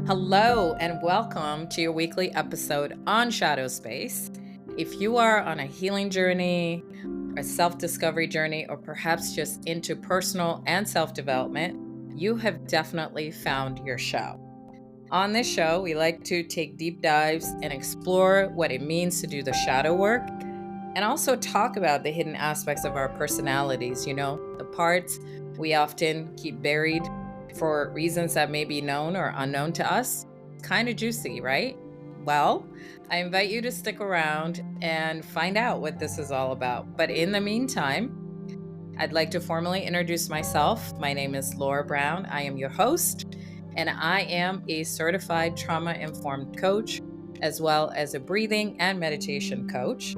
Hello, and welcome to your weekly episode on Shadow Space. If you are on a healing journey, a self discovery journey, or perhaps just into personal and self development, you have definitely found your show. On this show, we like to take deep dives and explore what it means to do the shadow work and also talk about the hidden aspects of our personalities, the parts we often keep buried for reasons that may be known or unknown to us. Kind of juicy, right? Well, I invite you to stick around and find out what this is all about. But in the meantime, I'd like to formally introduce myself. My name is Laura Brown. I am your host, and I am a certified trauma informed coach, as well as a breathing and meditation coach.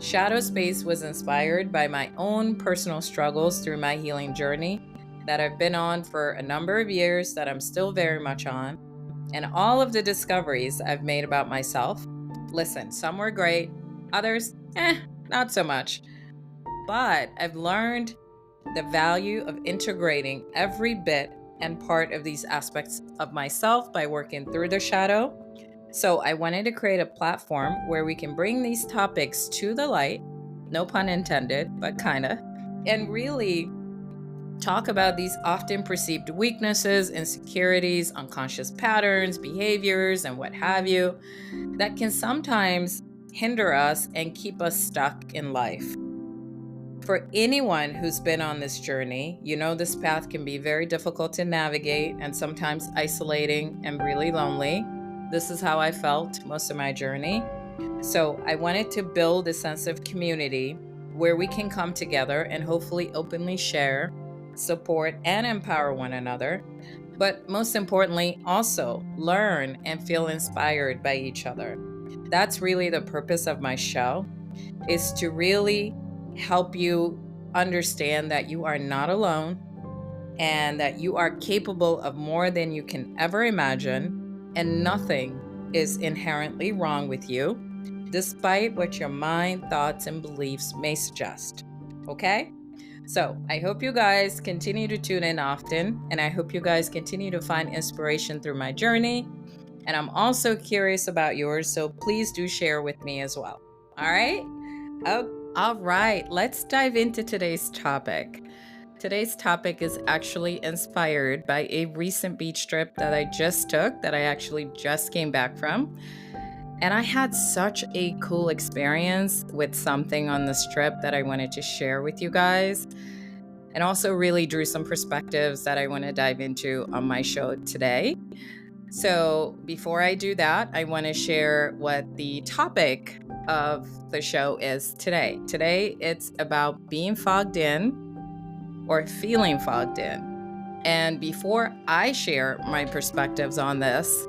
Shadow Space was inspired by my own personal struggles through my healing journey that I've been on for a number of years, that I'm still very much on, and all of the discoveries I've made about myself. Listen, some were great, others, not so much. But I've learned the value of integrating every bit and part of these aspects of myself by working through the shadow. So I wanted to create a platform where we can bring these topics to the light, no pun intended, but kinda, and really talk about these often perceived weaknesses, insecurities, unconscious patterns, behaviors, and what have you, that can sometimes hinder us and keep us stuck in life. For anyone who's been on this journey, this path can be very difficult to navigate and sometimes isolating and really lonely. This is how I felt most of my journey. So I wanted to build a sense of community where we can come together and hopefully openly share, support, and empower one another. But most importantly, also learn and feel inspired by each other. That's really the purpose of my show, is to really help you understand that you are not alone and that you are capable of more than you can ever imagine, and nothing is inherently wrong with you, despite what your mind, thoughts, and beliefs may suggest. Okay? So I hope you guys continue to tune in often, and I hope you guys continue to find inspiration through my journey. And I'm also curious about yours, so please do share with me as well. All right? All right, let's dive into today's topic. Today's topic is actually inspired by a recent beach trip that I just took, that I actually just came back from. And I had such a cool experience with something on this trip that I wanted to share with you guys, and also really drew some perspectives that I want to dive into on my show today. So before I do that, I want to share what the topic of the show is today. Today, it's about being fogged in or feeling fogged in. And before I share my perspectives on this,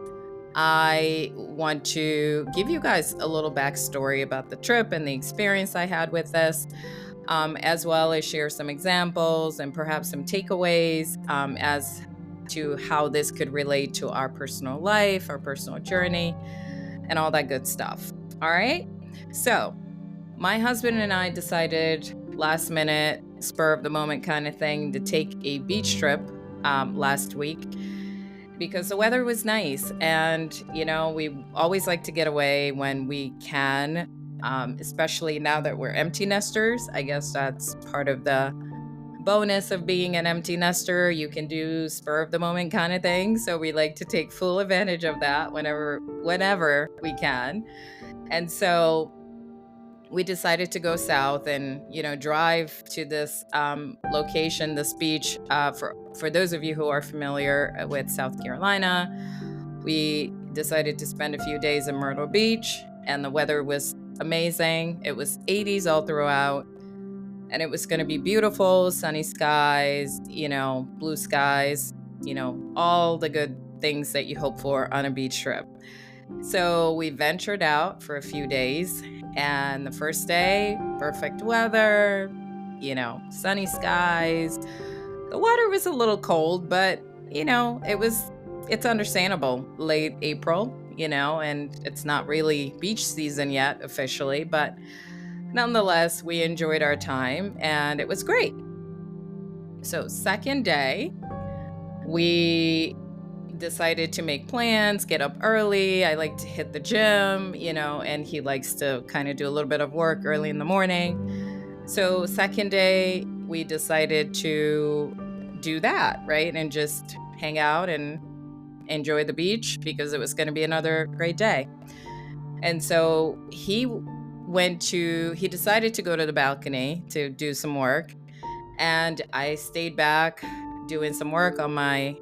I want to give you guys a little backstory about the trip and the experience I had with this, as well as share some examples and perhaps some takeaways as to how this could relate to our personal life, our personal journey, and all that good stuff. All right? So, my husband and I decided last minute, spur of the moment kind of thing, to take a beach trip last week because the weather was nice. And, we always like to get away when we can, especially now that we're empty nesters. I guess that's part of the bonus of being an empty nester. You can do spur of the moment kind of thing. So we like to take full advantage of that whenever we can. And so we decided to go south and, drive to this location, this beach. For those of you who are familiar with South Carolina, we decided to spend a few days in Myrtle Beach, and the weather was amazing. It was 80s all throughout, and it was going to be beautiful, sunny skies, blue skies, all the good things that you hope for on a beach trip. So we ventured out for a few days, and the first day, perfect weather, sunny skies. The water was a little cold, but, it's understandable. Late April, and it's not really beach season yet officially, but nonetheless, we enjoyed our time and it was great. So second day, we decided to make plans, get up early. I like to hit the gym, and he likes to kind of do a little bit of work early in the morning. So, second day, we decided to do that, right? And just hang out and enjoy the beach because it was going to be another great day. And so he decided to go to the balcony to do some work. And I stayed back doing some work on my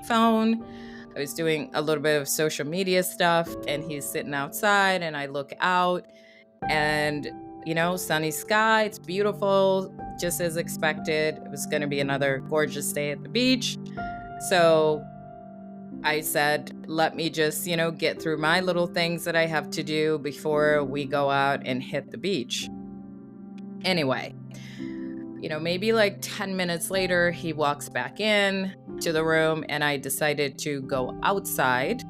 phone. I was doing a little bit of social media stuff, and he's sitting outside, and I look out, and sunny sky, it's beautiful, just as expected. It was going to be another gorgeous day at the beach. So I said, let me just, get through my little things that I have to do before we go out and hit the beach. Anyway, maybe like 10 minutes later, he walks back in to the room, and I decided to go outside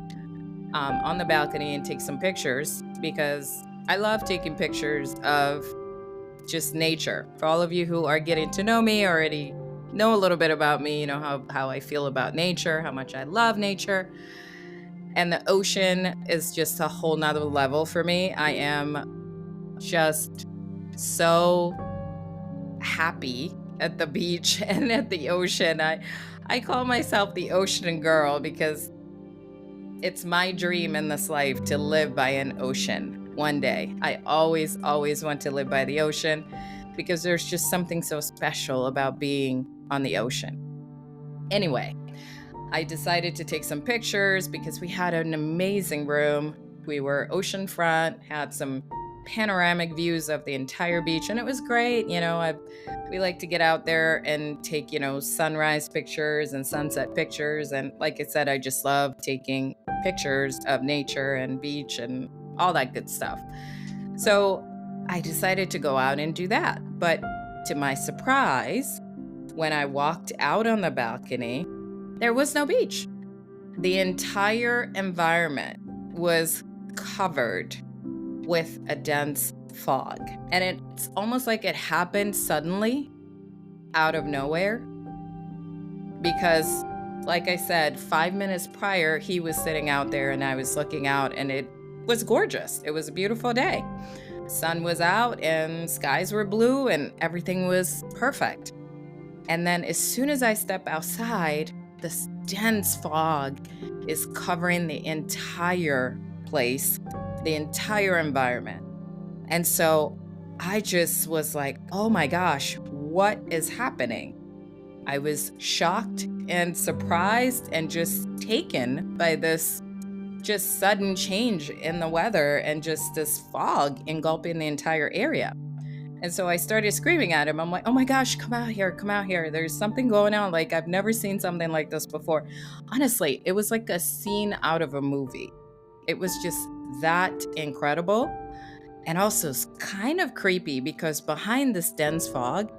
on the balcony and take some pictures because I love taking pictures of just nature. For all of you who are getting to know me, already know a little bit about me, how I feel about nature, how much I love nature. And the ocean is just a whole nother level for me. I am just so happy at the beach and at the ocean. I call myself the ocean girl because it's my dream in this life to live by an ocean one day. I always want to live by the ocean because there's just something so special about being on the ocean. Anyway, I decided to take some pictures because we had an amazing room. We were oceanfront, had some panoramic views of the entire beach, and it was great. We like to get out there and take, sunrise pictures and sunset pictures. And like I said, I just love taking pictures of nature and beach and all that good stuff. So I decided to go out and do that. But to my surprise, when I walked out on the balcony, there was no beach. The entire environment was covered with a dense fog. And it's almost like it happened suddenly out of nowhere. Because, like I said, 5 minutes prior, he was sitting out there and I was looking out, and it was gorgeous. It was a beautiful day. Sun was out and skies were blue and everything was perfect. And then as soon as I step outside, this dense fog is covering the entire place, the entire environment. And so I just was like, oh my gosh, what is happening? I was shocked and surprised and just taken by this just sudden change in the weather and just this fog engulfing the entire area. And so I started screaming at him. I'm like, oh my gosh, come out here, come out here. There's something going on. Like, I've never seen something like this before. Honestly, it was like a scene out of a movie. It was just that incredible. And also kind of creepy because behind this dense fog,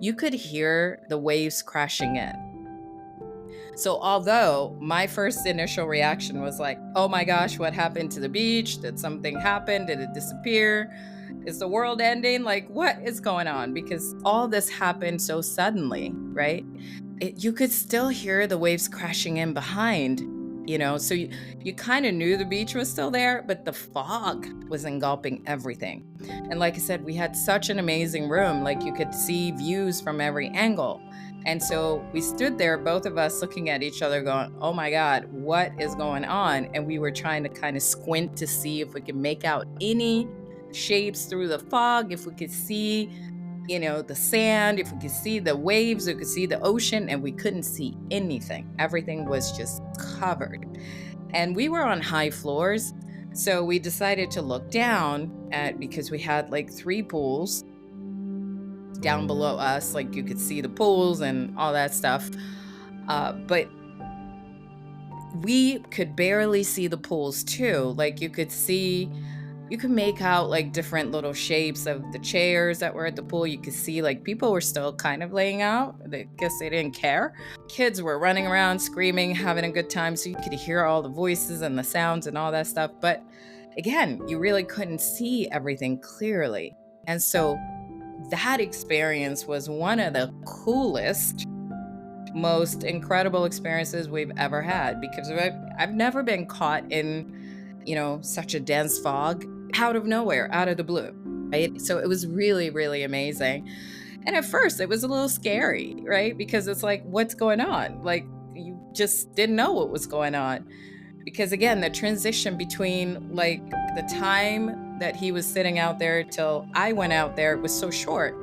you could hear the waves crashing in. So although my first initial reaction was like, oh my gosh, what happened to the beach? Did something happen? Did it disappear? Is the world ending? Like, what is going on? Because all this happened so suddenly, right? You could still hear the waves crashing in behind, so you kind of knew the beach was still there, but the fog was engulfing everything. And like I said, we had such an amazing room, like you could see views from every angle. And so we stood there, both of us looking at each other going, oh my God, what is going on? And we were trying to kind of squint to see if we could make out any shapes through the fog, if we could see, the sand, if we could see the waves, we could see the ocean, and we couldn't see anything. Everything was just covered. And we were on high floors. So we decided to look down because we had like 3 pools down below us, like you could see the pools and all that stuff. But we could barely see the pools too. Like you could make out like different little shapes of the chairs that were at the pool. You could see like people were still kind of laying out. I guess they didn't care. Kids were running around, screaming, having a good time. So you could hear all the voices and the sounds and all that stuff. But again, you really couldn't see everything clearly. And so that experience was one of the coolest, most incredible experiences we've ever had because I've never been caught in, such a dense fog out of nowhere, out of the blue, right? So it was really, really amazing. And at first it was a little scary, right? Because it's like, what's going on? Like, you just didn't know what was going on. Because again, the transition between like the time that he was sitting out there till I went out there was so short.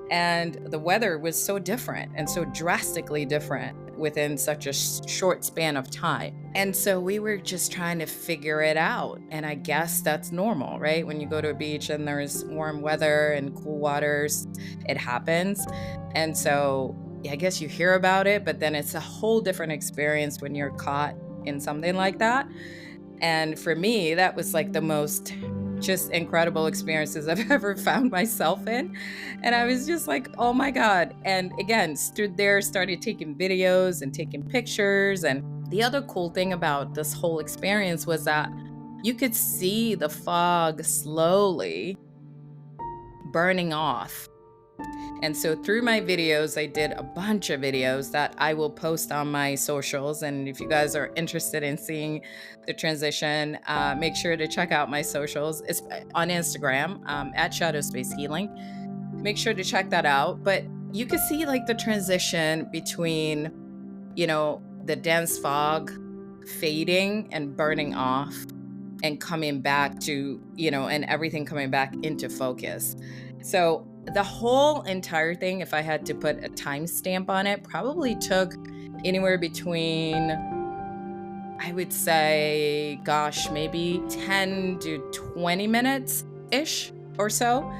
And the weather was so different and so drastically different within such a short span of time. And so we were just trying to figure it out. And I guess that's normal, right? When you go to a beach and there's warm weather and cool waters, it happens. And so I guess you hear about it, but then it's a whole different experience when you're caught in something like that. And for me, that was like the most just incredible experiences I've ever found myself in. And I was just like, oh my God. And again, stood there, started taking videos and taking pictures. And the other cool thing about this whole experience was that you could see the fog slowly burning off. And so through my videos, I did a bunch of videos that I will post on my socials. And if you guys are interested in seeing the transition, make sure to check out my socials. It's on Instagram at Shadow Space Healing. Make sure to check that out. But you can see like the transition between, the dense fog fading and burning off and coming back to, and everything coming back into focus. So the whole entire thing, if I had to put a timestamp on it, probably took anywhere between, I would say, maybe 10 to 20 minutes ish or so.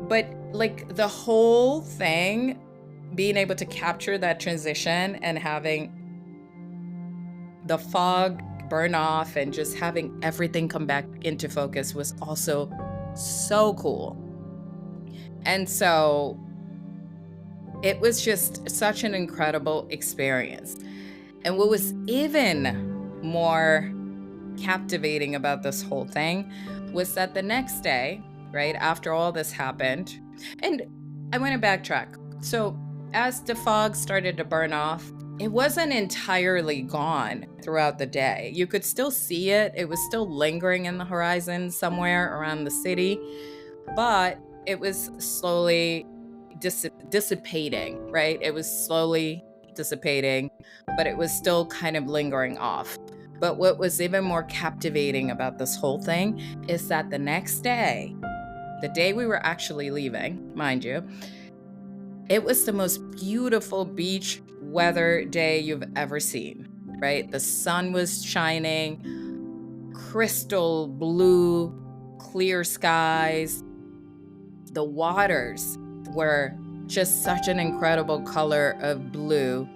But like the whole thing, being able to capture that transition and having the fog burn off and just having everything come back into focus was also so cool. And so it was just such an incredible experience. And what was even more captivating about this whole thing was that the next day, right after all this happened, and I want to backtrack. So as the fog started to burn off, it wasn't entirely gone throughout the day. You could still see it. It was still lingering in the horizon somewhere around the city, but it was slowly dissipating, right? It was slowly dissipating, but it was still kind of lingering off. But what was even more captivating about this whole thing is that the next day, the day we were actually leaving, mind you, it was the most beautiful beach weather day you've ever seen, right? The sun was shining, crystal blue, clear skies. The waters were just such an incredible color of blue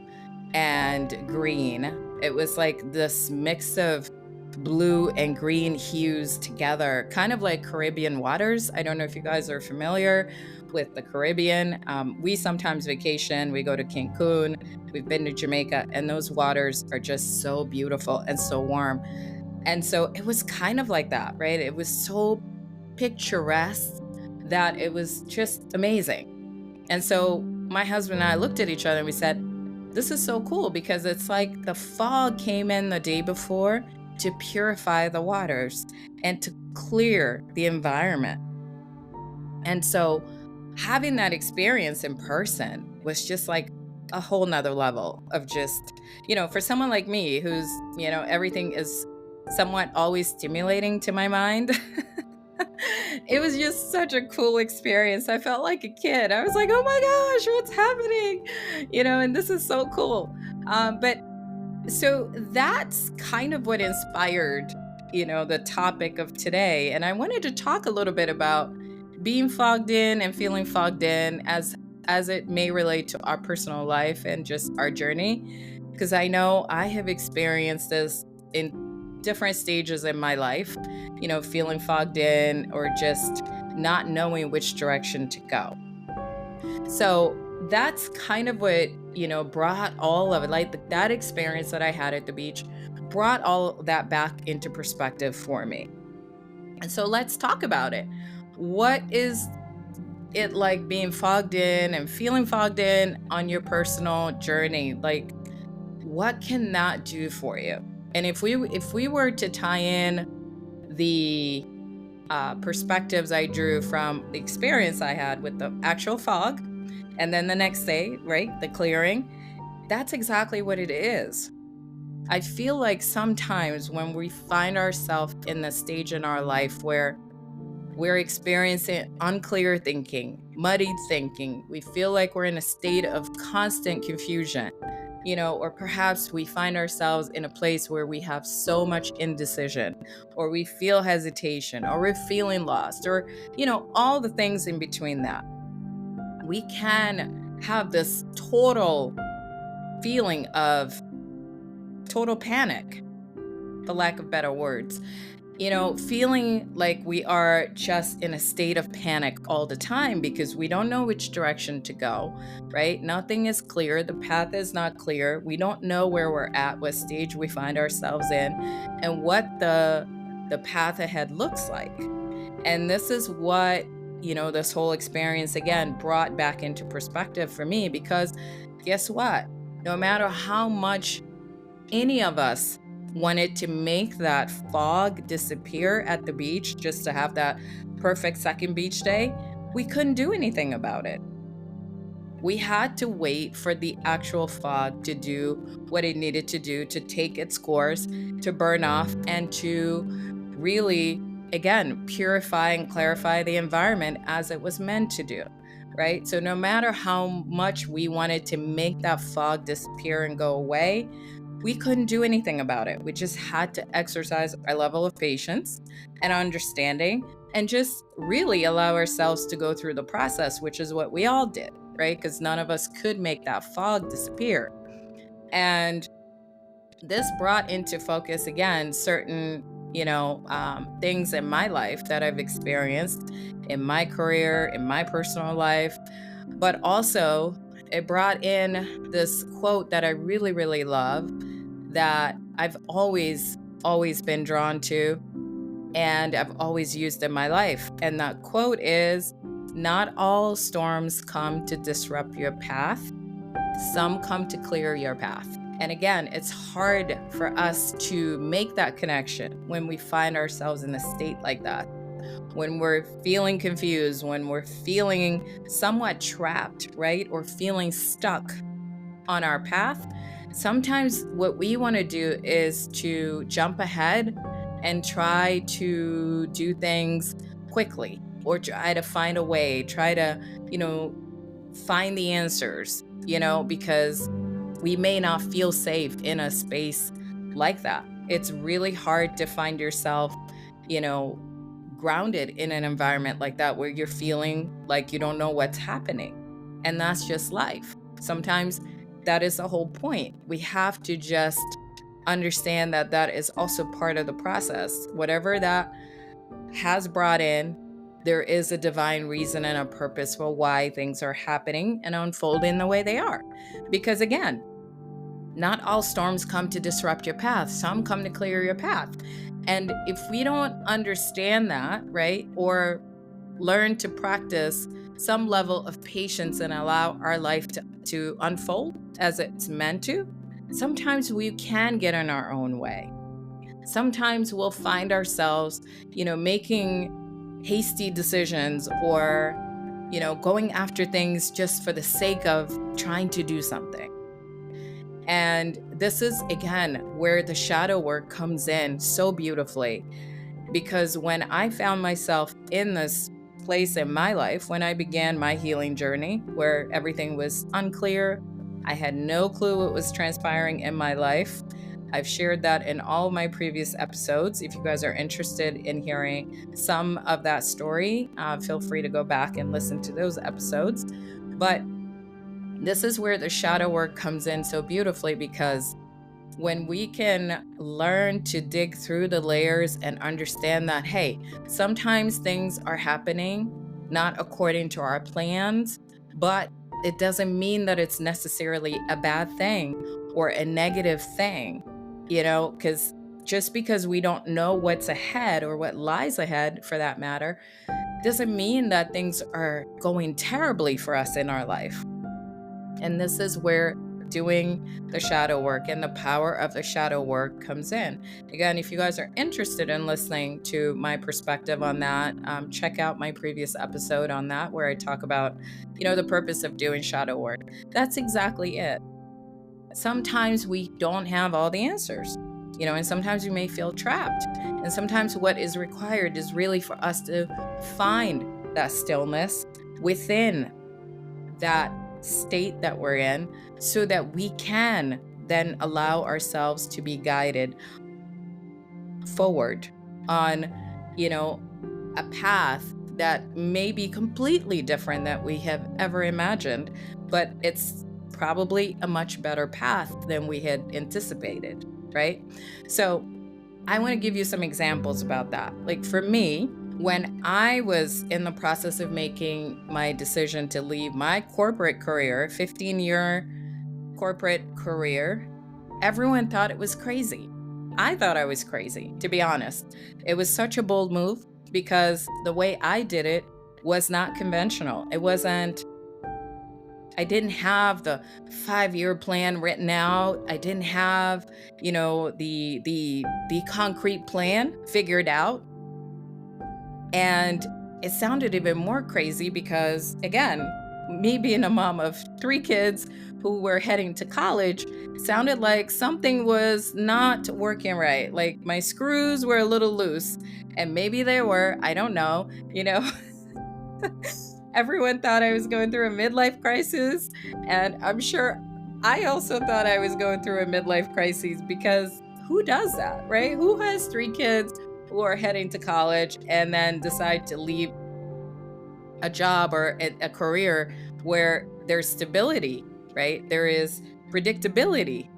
and green. It was like this mix of blue and green hues together, kind of like Caribbean waters. I don't know if you guys are familiar with the Caribbean. We sometimes vacation, we go to Cancun, we've been to Jamaica, and those waters are just so beautiful and so warm. And so it was kind of like that, right? It was so picturesque that it was just amazing. And so my husband and I looked at each other and we said, this is so cool because it's like the fog came in the day before to purify the waters and to clear the environment. And so having that experience in person was just like a whole nother level of just, for someone like me who's, everything is somewhat always stimulating to my mind. It was just such a cool experience. I felt like a kid. I was like, oh my gosh, what's happening? And this is so cool. But so that's kind of what inspired, the topic of today. And I wanted to talk a little bit about being fogged in and feeling fogged in as it may relate to our personal life and just our journey. Because I know I have experienced this in different stages in my life, feeling fogged in or just not knowing which direction to go. So that's kind of what, brought all of it, like that experience that I had at the beach brought all that back into perspective for me. And so let's talk about it. What is it like being fogged in and feeling fogged in on your personal journey, like what can that do for you? And if we were to tie in the perspectives I drew from the experience I had with the actual fog, and then the next day, right, the clearing, that's exactly what it is. I feel like sometimes when we find ourselves in the stage in our life where we're experiencing unclear thinking, muddied thinking, we feel like we're in a state of constant confusion, or perhaps we find ourselves in a place where we have so much indecision, or we feel hesitation, or we're feeling lost, or, all the things in between that. We can have this total feeling of total panic, for lack of better words. Feeling like we are just in a state of panic all the time because we don't know which direction to go, right? Nothing is clear. The path is not clear. We don't know where we're at, what stage we find ourselves in, and what the path ahead looks like. And this is what, this whole experience again brought back into perspective for me, because guess what? No matter how much any of us wanted to make that fog disappear at the beach just to have that perfect second beach day, we couldn't do anything about it. We had to wait for the actual fog to do what it needed to do, to take its course, to burn off, and to really, again, purify and clarify the environment as it was meant to do, right? So no matter how much we wanted to make that fog disappear and go away, we couldn't do anything about it. We just had to exercise our level of patience and understanding and just really allow ourselves to go through the process, which is what we all did, right? Because none of us could make that fog disappear. And this brought into focus again certain, things in my life that I've experienced in my career, in my personal life, but also it brought in this quote that I really, really love, that I've always been drawn to, and I've always used in my life. And that quote is, "Not all storms come to disrupt your path. Some come to clear your path." And again, it's hard for us to make that connection when we find ourselves in a state like that. When we're feeling confused, when we're feeling somewhat trapped, right? Or feeling stuck on our path, sometimes what we want to do is to jump ahead and try to do things quickly, or try to find a way, try to, find the answers, because we may not feel safe in a space like that. It's really hard to find yourself, you know, grounded in an environment like that where you're feeling like you don't know what's happening. And that's just life. Sometimes that is the whole point. We have to just understand that that is also part of the process. Whatever that has brought in, there is a divine reason and a purpose for why things are happening and unfolding the way they are. Because again, not all storms come to disrupt your path. Some come to clear your path. And if we don't understand that, right, or learn to practice some level of patience and allow our life to unfold as it's meant to, sometimes we can get in our own way. Sometimes we'll find ourselves, making hasty decisions, or, going after things just for the sake of trying to do something. And this is, again, where the shadow work comes in so beautifully. Because when I found myself in this place in my life, when I began my healing journey, where everything was unclear, I had no clue what was transpiring in my life. I've shared that in all of my previous episodes. If you guys are interested in hearing some of that story, feel free to go back and listen to those episodes. But this is where the shadow work comes in so beautifully, because when we can learn to dig through the layers and understand that, hey, sometimes things are happening not according to our plans, but it doesn't mean that it's necessarily a bad thing or a negative thing, because just because we don't know what's ahead or what lies ahead for that matter, doesn't mean that things are going terribly for us in our life. And this is where doing the shadow work and the power of the shadow work comes in. Again, if you guys are interested in listening to my perspective on that, check out my previous episode on that, where I talk about, the purpose of doing shadow work. That's exactly it. Sometimes we don't have all the answers, and sometimes we may feel trapped. And sometimes what is required is really for us to find that stillness within that state that we're in, so that we can then allow ourselves to be guided forward on, a path that may be completely different that we have ever imagined, but it's probably a much better path than we had anticipated, right? So I want to give you some examples about that. Like for me, when I was in the process of making my decision to leave my corporate career, 15-year corporate career, everyone thought it was crazy. I thought I was crazy, to be honest. It was such a bold move because the way I did it was not conventional. I didn't have the 5-year plan written out. I didn't have, the concrete plan figured out. And it sounded even more crazy because, again, me being a mom of 3 kids who were heading to college, sounded like something was not working right. Like my screws were a little loose, and maybe they were, I don't know, Everyone thought I was going through a midlife crisis, and I'm sure I also thought I was going through a midlife crisis, because who does that, right? Who has 3 kids who are heading to college and then decide to leave a job or a career where there's stability, right? There is predictability.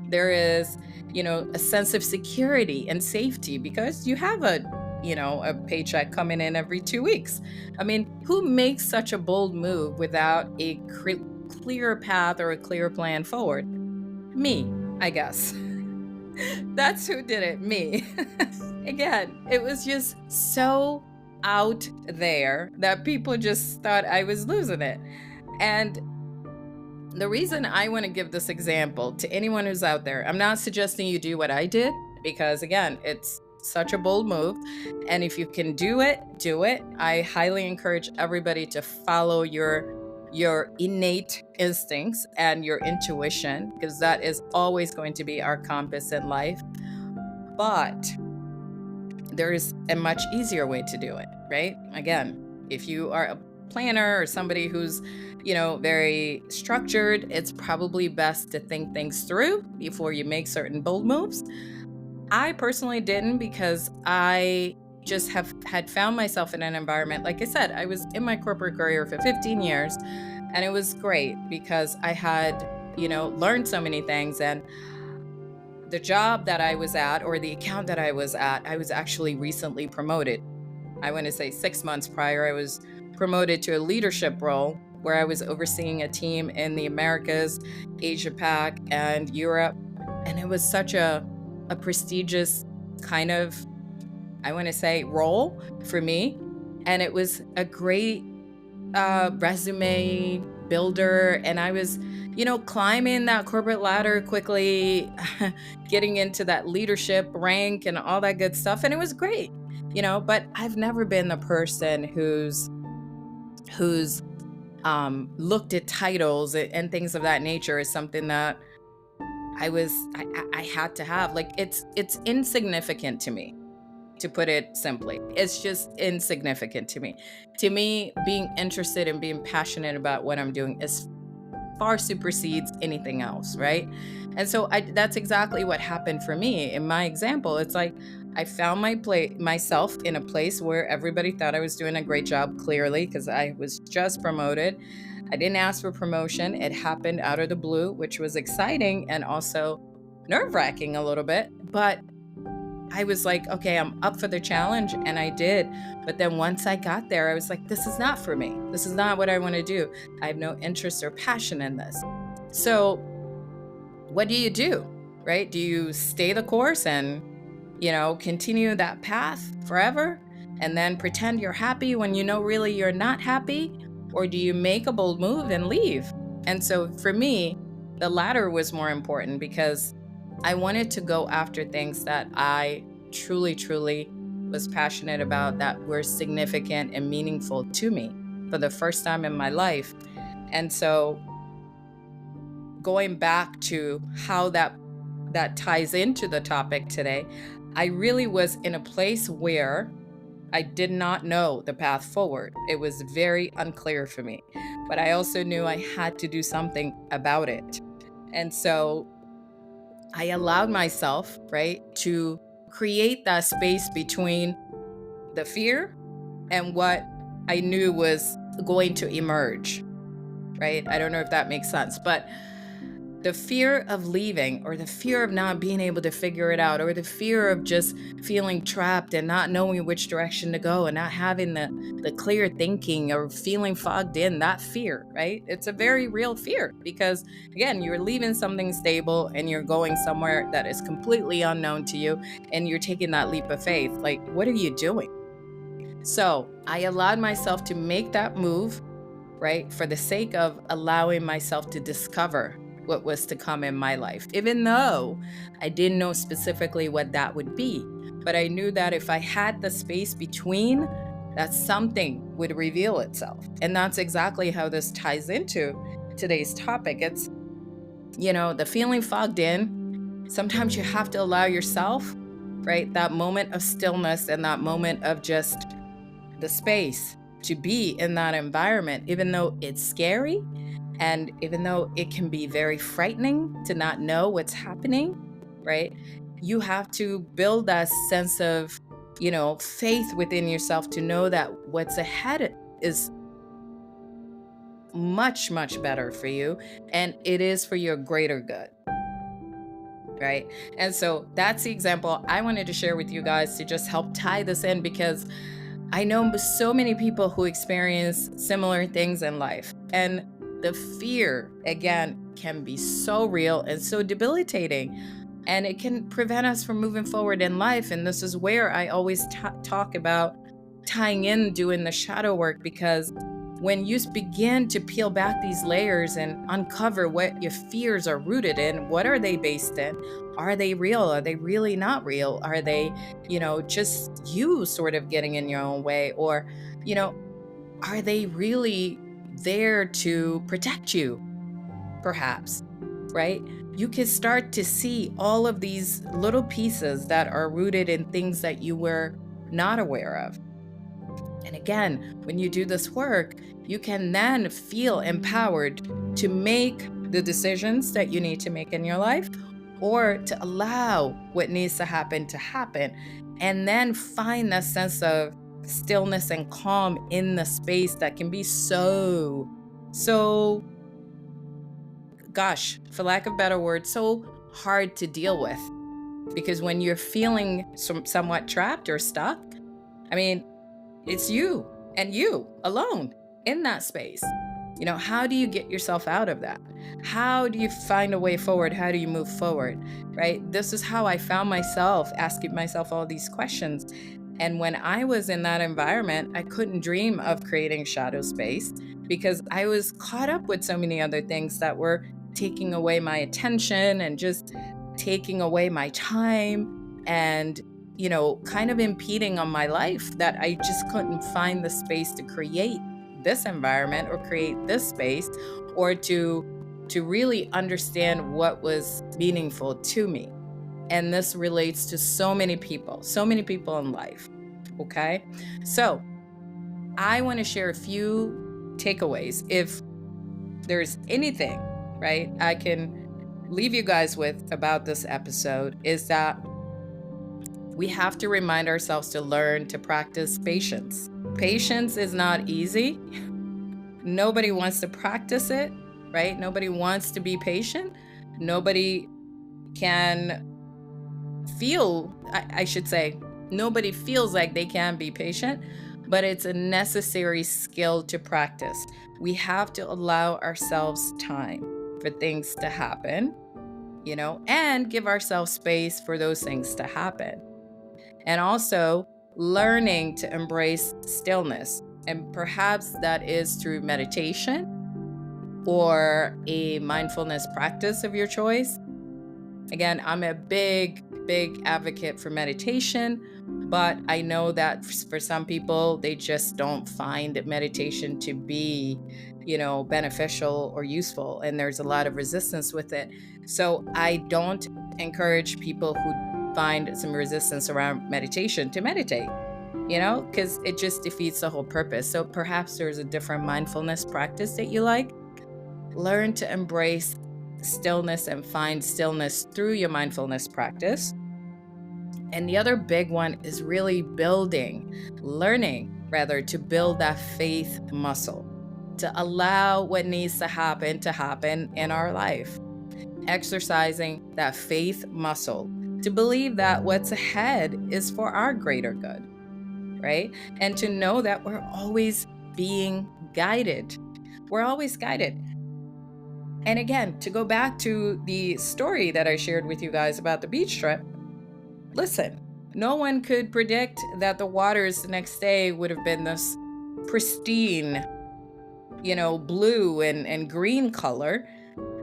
There is, a sense of security and safety because you have a paycheck coming in every 2 weeks. I mean, who makes such a bold move without a clear path or a clear plan forward? Me, I guess. That's who did it, me. Again, it was just so out there that people just thought I was losing it. And the reason I want to give this example to anyone who's out there, I'm not suggesting you do what I did, because again, it's such a bold move. And if you can do it, do it. I highly encourage everybody to follow your innate instincts and your intuition, because that is always going to be our compass in life. But there is a much easier way to do it, right? Again, if you are a planner or somebody who's, very structured, it's probably best to think things through before you make certain bold moves. I personally didn't, because I just had found myself in an environment. Like I said, I was in my corporate career for 15 years, and it was great because I had, learned so many things. And the job that I was at, or the account that I was at, I was actually recently promoted. I want to say 6 months prior, I was promoted to a leadership role where I was overseeing a team in the Americas, Asia Pac, and Europe. And it was such a prestigious kind of, I want to say, role for me. And it was a great resume builder. And I was, climbing that corporate ladder quickly, getting into that leadership rank and all that good stuff. And it was great, but I've never been the person who's looked at titles and things of that nature as something that I had to have. Like it's insignificant to me, to put it simply. It's just insignificant to me. To me, being interested and being passionate about what I'm doing is far supersedes anything else, right? And so that's exactly what happened for me. In my example, it's like I found myself in a place where everybody thought I was doing a great job, clearly, because I was just promoted. I didn't ask for promotion. It happened out of the blue, which was exciting and also nerve-wracking a little bit. But I was like, okay, I'm up for the challenge, and I did. But then once I got there, I was like, this is not for me. This is not what I want to do. I have no interest or passion in this. So what do you do, right? Do you stay the course and continue that path forever and then pretend you're happy when you know really you're not happy? Or do you make a bold move and leave? And so for me, the latter was more important because I wanted to go after things that I truly, truly was passionate about, that were significant and meaningful to me for the first time in my life. And so going back to how that ties into the topic today, I really was in a place where I did not know the path forward. It was very unclear for me, but I also knew I had to do something about it. And so I allowed myself, right, to create that space between the fear and what I knew was going to emerge, right? I don't know if that makes sense, but the fear of leaving, or the fear of not being able to figure it out, or the fear of just feeling trapped and not knowing which direction to go and not having the clear thinking or feeling fogged in, that fear, right? It's a very real fear because, again, you're leaving something stable and you're going somewhere that is completely unknown to you and you're taking that leap of faith. Like, what are you doing? So I allowed myself to make that move, right, for the sake of allowing myself to discover what was to come in my life, even though I didn't know specifically what that would be. But I knew that if I had the space between, that something would reveal itself. And that's exactly how this ties into today's topic. It's, the feeling fogged in. Sometimes you have to allow yourself, right, that moment of stillness and that moment of just the space to be in that environment, even though it's scary and even though it can be very frightening to not know what's happening, right? You have to build that sense of, faith within yourself to know that what's ahead is much, much better for you. And it is for your greater good, right? And so that's the example I wanted to share with you guys to just help tie this in, because I know so many people who experience similar things in life. And the fear, again, can be so real and so debilitating. And it can prevent us from moving forward in life. And this is where I always talk about tying in doing the shadow work, because when you begin to peel back these layers and uncover what your fears are rooted in, what are they based in? Are they real? Are they really not real? Are they, just you sort of getting in your own way? Or, are they really there to protect you, perhaps, right? You can start to see all of these little pieces that are rooted in things that you were not aware of. And again, when you do this work, you can then feel empowered to make the decisions that you need to make in your life, or to allow what needs to happen, and then find that sense of stillness and calm in the space that can be so, gosh, for lack of better words, so hard to deal with. Because when you're feeling somewhat trapped or stuck, I mean, it's you and you alone in that space. How do you get yourself out of that? How do you find a way forward? How do you move forward, right? This is how I found myself asking myself all these questions. And when I was in that environment, I couldn't dream of creating shadow space because I was caught up with so many other things that were taking away my attention and just taking away my time and kind of impeding on my life, that I just couldn't find the space to create this environment or create this space, or to really understand what was meaningful to me. And this relates to so many people in life. Okay. So I want to share a few takeaways. If there's anything, right, I can leave you guys with about this episode, is that we have to remind ourselves to learn to practice patience. Patience is not easy. Nobody wants to practice it, right? Nobody wants to be patient. Nobody can feel, I should say, nobody feels like they can be patient, but it's a necessary skill to practice. We have to allow ourselves time for things to happen, and give ourselves space for those things to happen. and also learning to embrace stillness. And perhaps that is through meditation or a mindfulness practice of your choice. Again, I'm a big advocate for meditation, but I know that for some people, they just don't find meditation to be, beneficial or useful. And there's a lot of resistance with it. So I don't encourage people who find some resistance around meditation to meditate, because it just defeats the whole purpose. So perhaps there's a different mindfulness practice that you like. Learn to embrace stillness and find stillness through your mindfulness practice. And the other big one is really learning to build that faith muscle, to allow what needs to happen in our life. Exercising that faith muscle to believe that what's ahead is for our greater good, right? And to know that we're always being guided. We're always guided. And again, to go back to the story that I shared with you guys about the beach trip, listen, no one could predict that the waters the next day would have been this pristine, blue and green color,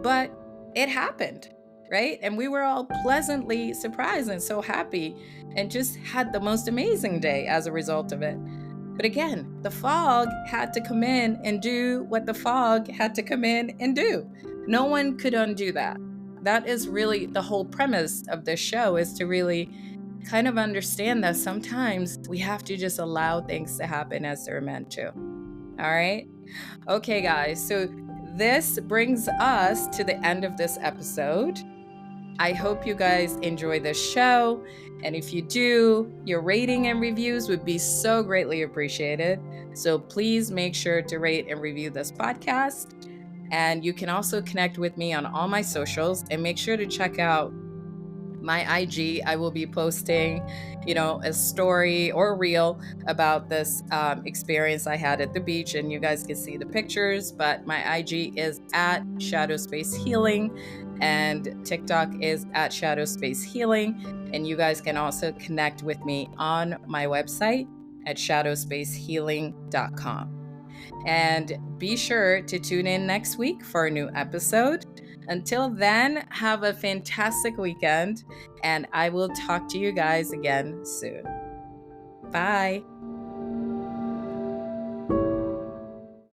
but it happened, right? And we were all pleasantly surprised and so happy and just had the most amazing day as a result of it. But again, the fog had to come in and do what the fog had to come in and do. No one could undo that. That is really the whole premise of this show, is to really kind of understand that sometimes we have to just allow things to happen as they're meant to. All right? Okay, guys. So this brings us to the end of this episode. I hope you guys enjoy this show. And if you do, your rating and reviews would be so greatly appreciated. So please make sure to rate and review this podcast. And you can also connect with me on all my socials, and make sure to check out my IG. I will be posting, a story or reel about this experience I had at the beach, and you guys can see the pictures. But my IG is at Shadow Space Healing, and TikTok is at Shadow Space Healing. And you guys can also connect with me on my website at shadowspacehealing.com. And be sure to tune in next week for a new episode. Until then, have a fantastic weekend, and I will talk to you guys again soon. Bye.